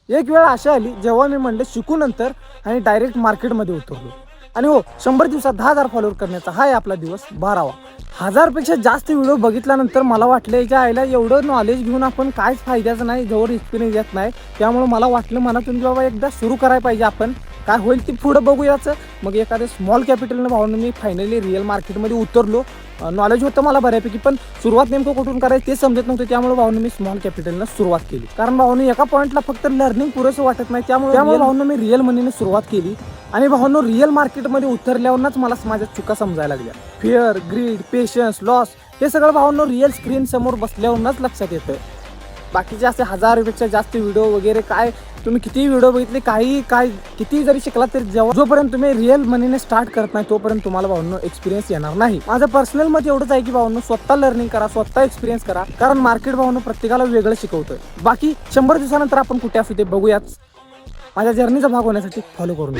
एक वेळ अशी आली जेव्हा मी म्हणले शिकू नंतर आणि डायरेक्ट मार्केटमध्ये उतरलो. आणि हो, 100 दिवसात 10,000 फॉलोअर करण्याचा हा आहे आपला दिवस 12वा. 1000पेक्षा जास्त व्हिडिओ बघितल्यानंतर मला वाटलं याच्या आईला एवढं नॉलेज घेऊन आपण काहीच फायद्याचं नाही, जवळ एक्सपिरियन्स येत नाही. त्यामुळे मला वाटलं मनातून की बाबा एकदा सुरू करायला पाहिजे आपण, काय होईल ती पुढं बघूयाचं. मग एखाद्या स्मॉल कॅपिटलनं भावून मी फायनली रिअल मार्केटमध्ये उतरलो. नॉलेज होतं मला बऱ्यापैकी, पण सुरुवात नेमकं कुठून करायचं ते समजत नव्हतं. त्यामुळे भाऊनं मी स्मॉल कॅपिटलनं सुरुवात केली. कारण भाऊनं एका पॉईंटला फक्त लर्निंग पुरेसं वाटत नाही. त्यामुळे भाऊनं मी रिअल मनीने सुरुवात केली. आणि भाऊनं रिअल मार्केटमध्ये उतरल्यावरच मला माझ्या चुका समजायला लागल्या. फिअर, ग्रीड, पेशन्स, लॉस हे सगळं भाऊनं रिअल स्क्रीन समोर बसल्यावरच लक्षात येतं. बाकीचे असे 1000पेक्षा जास्त व्हिडिओ वगैरे काय तुम्ही किती व्हिडिओ बघितले, काय किती जरी शिकला तरी जोपर्यंत तुम्ही रिअल मनीने स्टार्ट करत नाही तोपर्यंत तुम्हाला भावनं एक्सपिरियन्स येणार नाही. माझं पर्सनल मत एवढंच आहे की भावनं स्वतः लर्निंग करा, स्वतः एक्सपिरियन्स करा. कारण मार्केट भावनं प्रत्येकाला वेगळं शिकवतं. बाकी 100 दिवसानंतर आपण कुठे असू ते बघूयाच. माझ्या जर्नीचा भाग होण्यासाठी फॉलो करून